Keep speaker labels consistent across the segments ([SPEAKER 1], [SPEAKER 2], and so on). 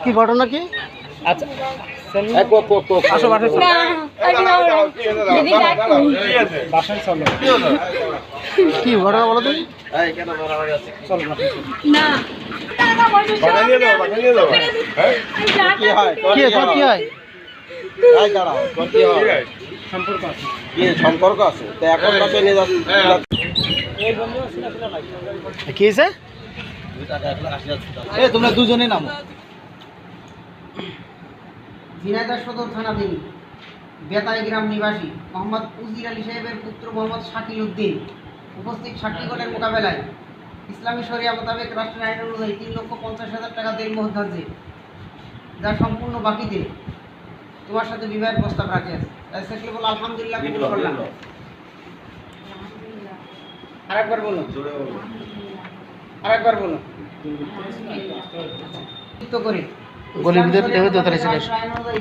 [SPEAKER 1] কি ঘটনা কি?
[SPEAKER 2] আচ্ছা বাসায় চলো
[SPEAKER 1] কি ঘটনা বলো তুমি? কি হয়? দাঁড়াও,
[SPEAKER 2] সম্পর্ক আছে
[SPEAKER 1] সম্পর্ক আছে তো এখন বাসায় নিয়ে যাচ্ছে। কি হয়েছে? তোমরা দুজনে নামো। ঝিনাইদহ সদর থানাধীন বেতাই গ্রাম নিবাসী মোহাম্মদ উজির আলী সাহেবের পুত্র মোহাম্মদ শাকিল উদ্দিন উপস্থিত সাক্ষীগণের মোকাবেলায় ইসলামী শরিয়া মোতাবেক রাষ্ট্রের আইন অনুযায়ী 3,50,000 টাকা দেন মোহদ্দাজে যা সম্পূর্ণ বাকিতে তোমার সাথে বিবাহের প্রস্তাব রাখে আছে। শেখলে বলো আলহামদুলিল্লাহ কবুল করলাম। আরেকবার বলো, আরেকবার বলো। করে গলির ভিতরে দেহ দোতারে ছিল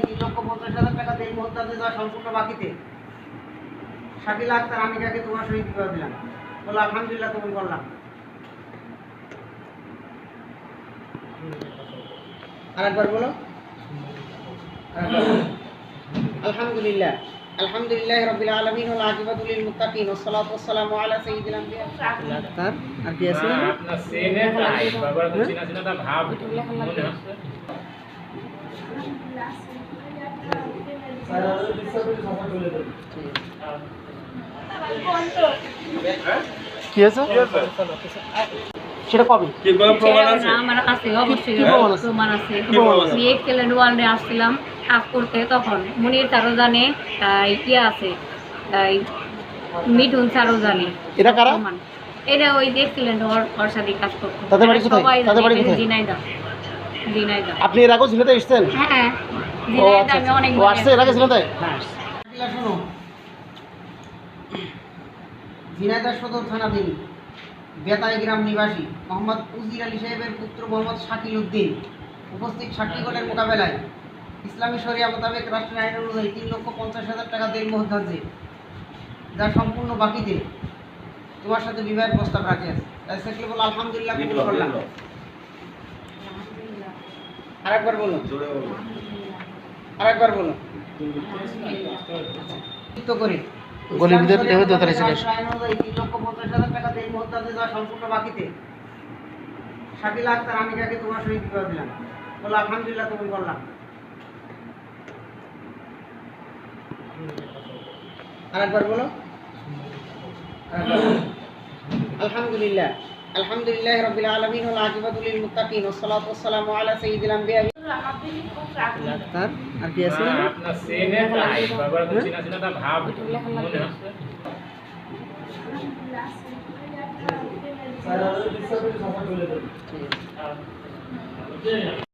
[SPEAKER 1] 3,50,000 টাকা দেন মোহদ্দাজে যা সম্পূর্ণ বাকিতে শাকিল আক্তার আমিকাকে তোমার সহিত বিবাহ দিলাম। বলো আলহামদুলিল্লাহ কবুল করলাম। আরেকবার বলো। আলহামদুলিল্লাহ আলহামদুলিল্লাহ রাব্বিল আলামিন ওয়াল আকিবাতু লিল মুত্তাকিন ওয়াস সালাতু ওয়াস সালামু আলা সাইয়্যিদিল আমবিয়া। আক্তার আর কি আছে?
[SPEAKER 2] আপনার সেনে তাই বাবার চিনা চিনাটা ভাব মনে হচ্ছে।
[SPEAKER 1] কি আছে সেটা কবে?
[SPEAKER 3] আমার আছে অবশ্যই প্রমাণ আছে। বিয়ে কেলেন ওয়ানে আসছিলাম কাজ করতে, তখন মনির তারও জানে, ইয়ে আছে মিঠুন তারও জানে।
[SPEAKER 1] এটা কারা?
[SPEAKER 3] এটা ওই দেখছিলেন ওর সাথে কাজ করতে।
[SPEAKER 1] তাদের বাড়ি কোথায়? তাদের বাড়ি কোথায়?
[SPEAKER 3] ঝিনাইদহ। ঝিনাইদহ।
[SPEAKER 1] আপনি এর আগে ঝিনাইদহ এসেছেন?
[SPEAKER 3] হ্যাঁ
[SPEAKER 1] ও আচ্ছা,
[SPEAKER 3] ঝিনাইদহ অনেক
[SPEAKER 1] ও আসছে এর আগে ঝিনাইদহ?
[SPEAKER 2] হ্যাঁ
[SPEAKER 1] শোনো, ঝিনাইদহ সদর থানাধীন বেতাই গ্রাম নিবাসী মোহাম্মদ উজির আলী সাহেবের পুত্র মোহাম্মদ শাকিল উদ্দিন উপস্থিত সাক্ষীগণের মোকাবেলায় ইসলামী শরিয়া মোতাবেক রাষ্ট্রের আইন অনুযায়ী 3,50,000 টাকা দেন মোহদ্দাজে যা সম্পূর্ণ বাকিতে তোমার সাথে বিবাহের প্রস্তাব রাখে আছে। শেখলে বলো আলহামদুলিল্লাহ কবুল করলাম। আরেকবার বলো, আরেকবার বলো। করে গলির ভিতরে দেহ দোতারে ছিল 3,50,000 টাকা দেন মোহদ্দাজে যা সম্পূর্ণ বাকিতে শাকিল আক্তার আমিকাকে তোমার সহিত বিবাহ দিলাম। বলো আলহামদুলিল্লাহ কবুল করলাম। আরেকবার বলো। আলহামদুলিল্লাহ আলহামদুলিল্লাহ রাব্বিল আলামিন ওয়াল আকিবাতু লিল মুত্তাকিন ওয়াস সালাতু ওয়াস সালামু আলা সাইয়্যিদিল আমবিয়া। আক্তার আর কি আছে?
[SPEAKER 2] আপনার সেনে তাই বাবার চিনা চিনাটা ভাব মনে হচ্ছে।